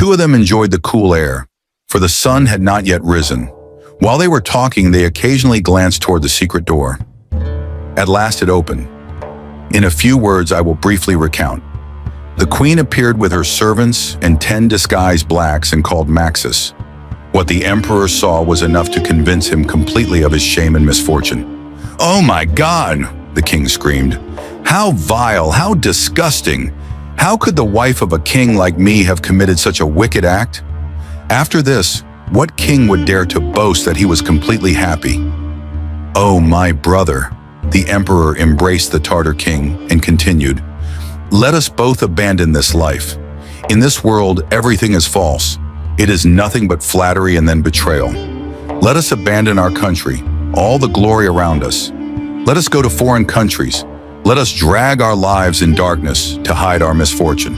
two of them enjoyed the cool air, for the sun had not yet risen. While they were talking, they occasionally glanced toward the secret door. At last it opened. In a few words I will briefly recount. The queen appeared with her servants and 10 disguised blacks and called Maxus. What the emperor saw was enough to convince him completely of his shame and misfortune. "Oh my God!" the king screamed. "How vile, how disgusting! How could the wife of a king like me have committed such a wicked act? After this, what king would dare to boast that he was completely happy?" "Oh, my brother," the emperor embraced the Tartar king and continued, "let us both abandon this life. In this world, everything is false. It is nothing but flattery and then betrayal. Let us abandon our country, all the glory around us. Let us go to foreign countries. Let us drag our lives in darkness to hide our misfortune."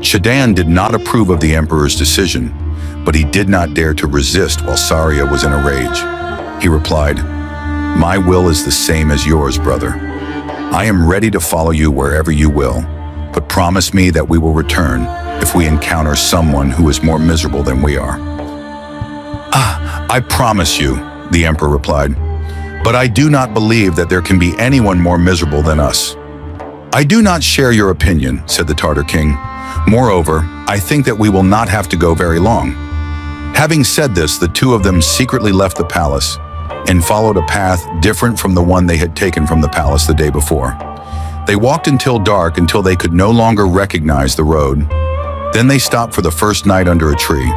Sađơnăng did not approve of the emperor's decision, but he did not dare to resist while Saria was in a rage. He replied, "My will is the same as yours, brother. I am ready to follow you wherever you will, but promise me that we will return if we encounter someone who is more miserable than we are." "I promise you," the emperor replied, "but I do not believe that there can be anyone more miserable than us." "I do not share your opinion," said the Tartar king. "Moreover, I think that we will not have to go very long." Having said this, the two of them secretly left the palace and followed a path different from the one they had taken from the palace the day before. They walked until dark until they could no longer recognize the road. Then they stopped for the first night under a tree.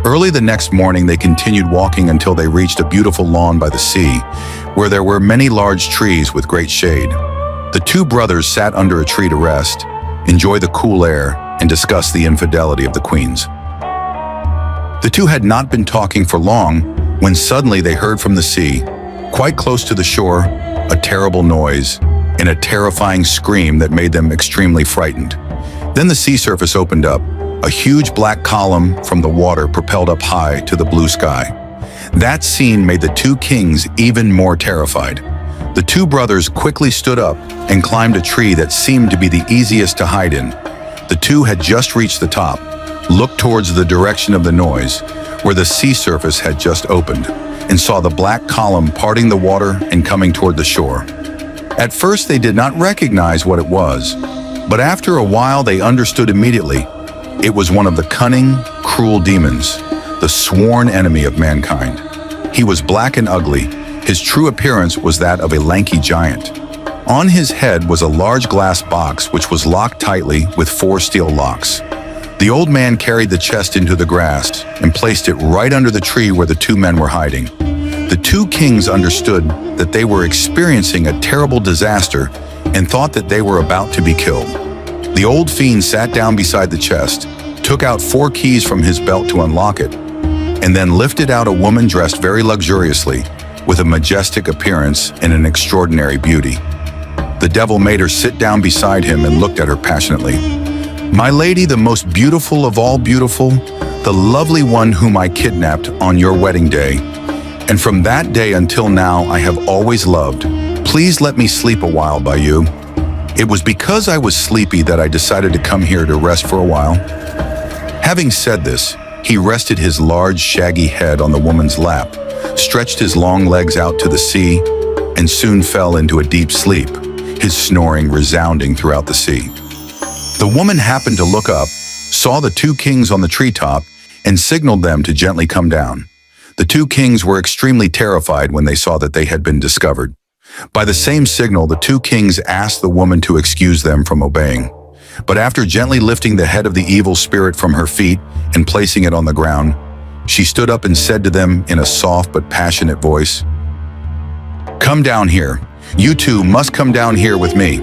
Early the next morning, they continued walking until they reached a beautiful lawn by the sea, where there were many large trees with great shade. The two brothers sat under a tree to rest, enjoy the cool air, and discuss the infidelity of the queens. The two had not been talking for long when suddenly they heard from the sea, quite close to the shore, a terrible noise and a terrifying scream that made them extremely frightened. Then the sea surface opened up. A huge black column from the water propelled up high to the blue sky. That scene made the two kings even more terrified. The two brothers quickly stood up and climbed a tree that seemed to be the easiest to hide in. The two had just reached the top, looked towards the direction of the noise, where the sea surface had just opened, and saw the black column parting the water and coming toward the shore. At first they did not recognize what it was, but after a while they understood immediately. It was one of the cunning, cruel demons, the sworn enemy of mankind. He was black and ugly. His true appearance was that of a lanky giant. On his head was a large glass box which was locked tightly with 4 steel locks. The old man carried the chest into the grass and placed it right under the tree where the two men were hiding. The two kings understood that they were experiencing a terrible disaster and thought that they were about to be killed. The old fiend sat down beside the chest, took out 4 keys from his belt to unlock it, and then lifted out a woman dressed very luxuriously, with a majestic appearance and an extraordinary beauty. The devil made her sit down beside him and looked at her passionately. "My lady, the most beautiful of all beautiful, the lovely one whom I kidnapped on your wedding day, and from that day until now I have always loved. Please let me sleep a while by you. It was because I was sleepy that I decided to come here to rest for a while." Having said this, he rested his large, shaggy head on the woman's lap, stretched his long legs out to the sea, and soon fell into a deep sleep, his snoring resounding throughout the sea. The woman happened to look up, saw the two kings on the treetop, and signaled them to gently come down. The two kings were extremely terrified when they saw that they had been discovered. By the same signal, the two kings asked the woman to excuse them from obeying. But after gently lifting the head of the evil spirit from her feet and placing it on the ground, she stood up and said to them in a soft but passionate voice, "Come down here. You two must come down here with me."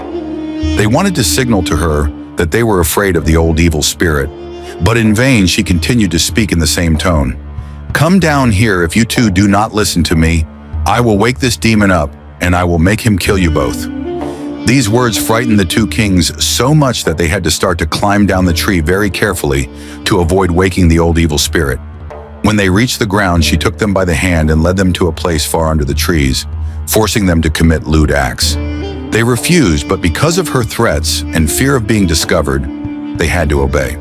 They wanted to signal to her that they were afraid of the old evil spirit, but in vain she continued to speak in the same tone. "Come down here. If you two do not listen to me, I will wake this demon up and I will make him kill you both." These words frightened the two kings so much that they had to start to climb down the tree very carefully to avoid waking the old evil spirit. When they reached the ground, she took them by the hand and led them to a place far under the trees, forcing them to commit lewd acts. They refused, but because of her threats and fear of being discovered, they had to obey.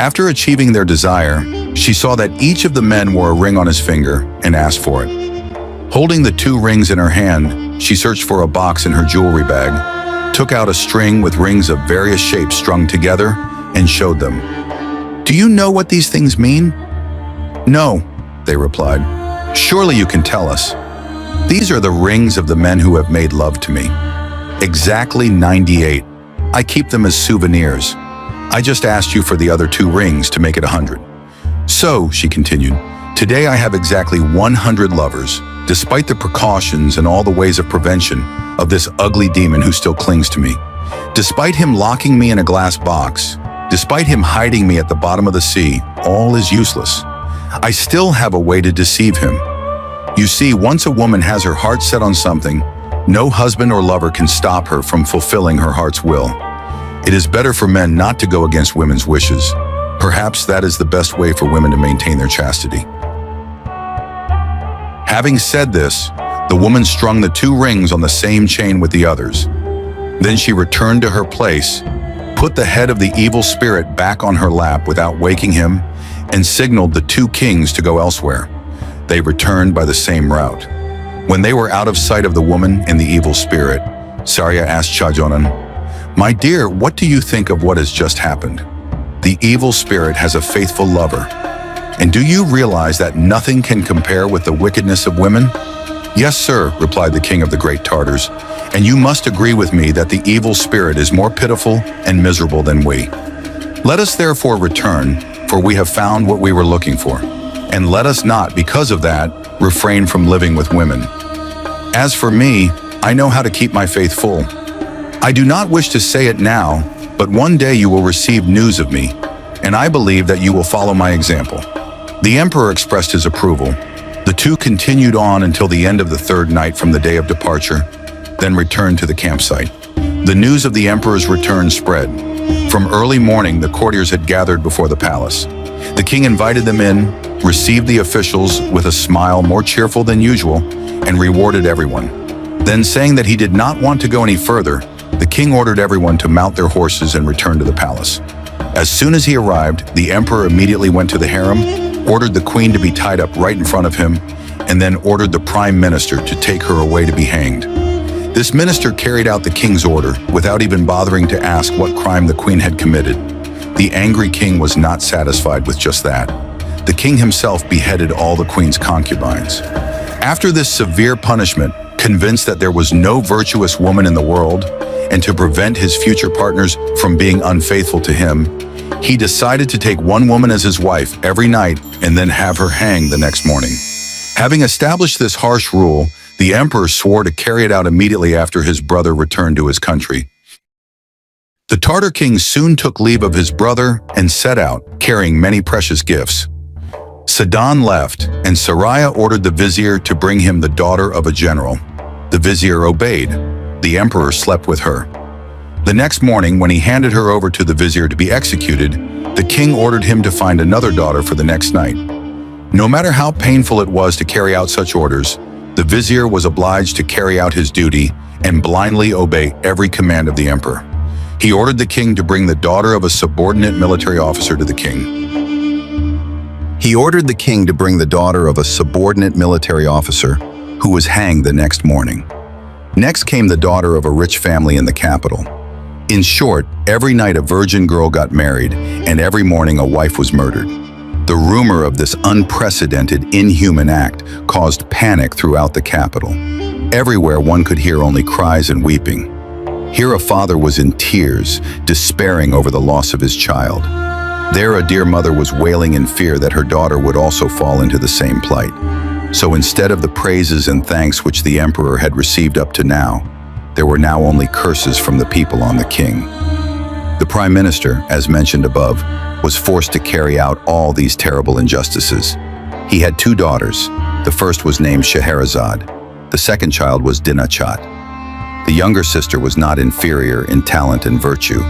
After achieving their desire, she saw that each of the men wore a ring on his finger and asked for it. Holding the 2 rings in her hand, she searched for a box in her jewelry bag, took out a string with rings of various shapes strung together, and showed them. "Do you know what these things mean?" "No," they replied. "Surely you can tell us." "These are the rings of the men who have made love to me. Exactly 98. I keep them as souvenirs. I just asked you for the other 2 rings to make it 100. So," she continued, "today I have exactly 100 lovers, despite the precautions and all the ways of prevention of this ugly demon who still clings to me. Despite him locking me in a glass box, despite him hiding me at the bottom of the sea, all is useless. I still have a way to deceive him. You see, once a woman has her heart set on something, no husband or lover can stop her from fulfilling her heart's will. It is better for men not to go against women's wishes. Perhaps that is the best way for women to maintain their chastity." Having said this, the woman strung the 2 rings on the same chain with the others. Then she returned to her place, put the head of the evil spirit back on her lap without waking him, and signaled the 2 kings to go elsewhere. They returned by the same route. When they were out of sight of the woman and the evil spirit, Saria asked SađÖnăng, "My dear, what do you think of what has just happened? The evil spirit has a faithful lover. And do you realize that nothing can compare with the wickedness of women?" "Yes, sir," replied the king of the great Tartars, "and you must agree with me that the evil spirit is more pitiful and miserable than we. Let us therefore return, for we have found what we were looking for. And let us not, because of that, refrain from living with women. As for me, I know how to keep my faith full. I do not wish to say it now, but one day you will receive news of me, and I believe that you will follow my example." The emperor expressed his approval. The 2 continued on until the end of the 3rd night from the day of departure, then returned to the campsite. The news of the emperor's return spread. From early morning, the courtiers had gathered before the palace. The king invited them in, received the officials with a smile more cheerful than usual, and rewarded everyone. Then, saying that he did not want to go any further, the king ordered everyone to mount their horses and return to the palace. As soon as he arrived, the emperor immediately went to the harem, ordered the queen to be tied up right in front of him, and then ordered the prime minister to take her away to be hanged. This minister carried out the king's order without even bothering to ask what crime the queen had committed. The angry king was not satisfied with just that. The king himself beheaded all the queen's concubines. After this severe punishment, convinced that there was no virtuous woman in the world, and to prevent his future partners from being unfaithful to him, he decided to take one woman as his wife every night and then have her hanged the next morning. Having established this harsh rule, the emperor swore to carry it out immediately after his brother returned to his country. The Tartar king soon took leave of his brother and set out, carrying many precious gifts. SađÖnăng left, and Saria ordered the vizier to bring him the daughter of a general. The vizier obeyed. The emperor slept with her. The next morning, when he handed her over to the vizier to be executed, the king ordered him to find another daughter for the next night. No matter how painful it was to carry out such orders, the vizier was obliged to carry out his duty and blindly obey every command of the emperor. He ordered the king to bring the daughter of a subordinate military officer to the king. Who was hanged the next morning. Next came the daughter of a rich family in the capital. In short, every night a virgin girl got married, and every morning a wife was murdered. The rumor of this unprecedented, inhuman act caused panic throughout the capital. Everywhere one could hear only cries and weeping. Here a father was in tears, despairing over the loss of his child. There a dear mother was wailing in fear that her daughter would also fall into the same plight. So instead of the praises and thanks which the emperor had received up to now, there were now only curses from the people on the king. The prime minister, as mentioned above, was forced to carry out all these terrible injustices. He had two daughters. The first was named Scheherazade. The second child was Dinachat. The younger sister was not inferior in talent and virtue,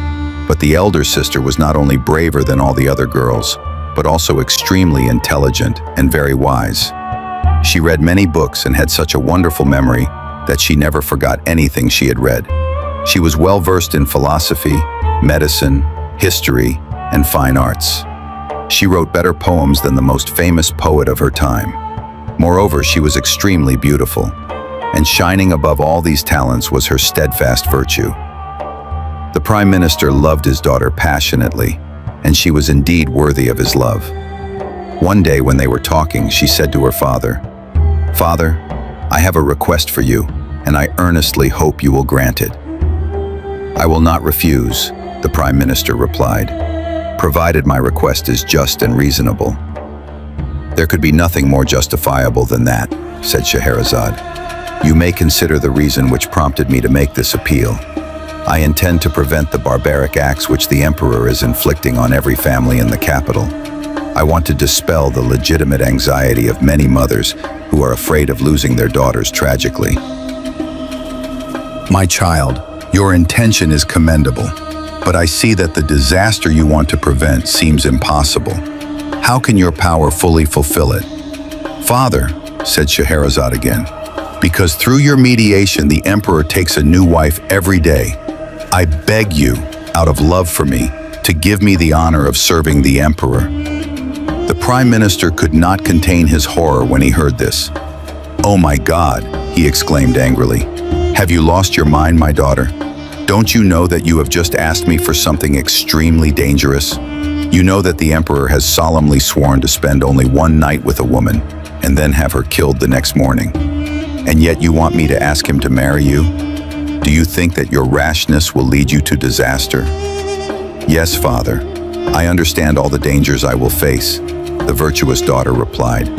but the elder sister was not only braver than all the other girls, but also extremely intelligent and very wise. She read many books and had such a wonderful memory that she never forgot anything she had read. She was well versed in philosophy, medicine, history, and fine arts. She wrote better poems than the most famous poet of her time. Moreover, she was extremely beautiful, and shining above all these talents was her steadfast virtue. The Prime Minister loved his daughter passionately, and she was indeed worthy of his love. One day when they were talking, she said to her father, "Father, I have a request for you, and I earnestly hope you will grant it." "I will not refuse," the Prime Minister replied, "provided my request is just and reasonable." "There could be nothing more justifiable than that," said Scheherazade. "You may consider the reason which prompted me to make this appeal. I intend to prevent the barbaric acts which the Emperor is inflicting on every family in the capital. I want to dispel the legitimate anxiety of many mothers who are afraid of losing their daughters tragically." "My child, your intention is commendable, but I see that the disaster you want to prevent seems impossible. How can your power fully fulfill it?" "Father," said Scheherazade again, "because through your mediation the Emperor takes a new wife every day. I beg you, out of love for me, to give me the honor of serving the Emperor." The Prime Minister could not contain his horror when he heard this. "Oh my God," he exclaimed angrily. "Have you lost your mind, my daughter? Don't you know that you have just asked me for something extremely dangerous? You know that the Emperor has solemnly sworn to spend only one night with a woman and then have her killed the next morning. And yet you want me to ask him to marry you? Do you think that your rashness will lead you to disaster?" "Yes, father. I understand all the dangers I will face," the virtuous daughter replied,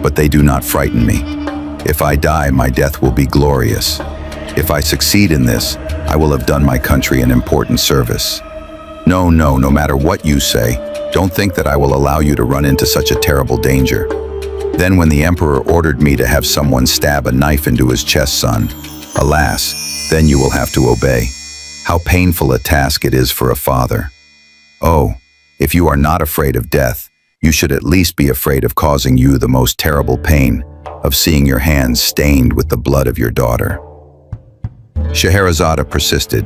"but they do not frighten me. If I die, my death will be glorious. If I succeed in this, I will have done my country an important service. No matter what you say, don't think that I will allow you to run into such a terrible danger. Then when the Emperor ordered me to have someone stab a knife into his chest, son, alas, then you will have to obey. How painful a task it is for a father. Oh, if you are not afraid of death, you should at least be afraid of causing you the most terrible pain, of seeing your hands stained with the blood of your daughter." Scheherazade persisted.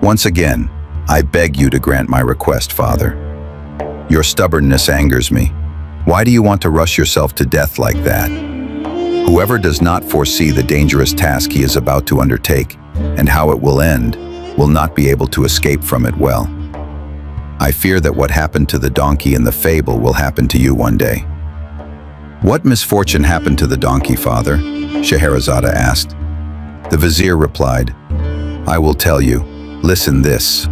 "Once again, I beg you to grant my request, father. Your stubbornness angers me. Why do you want to rush yourself to death like that? Whoever does not foresee the dangerous task he is about to undertake and how it will end will not be able to escape from it well. I fear that what happened to the donkey in the fable will happen to you one day." "What misfortune happened to the donkey, father?" Scheherazade asked. The vizier replied, "I will tell you. Listen this.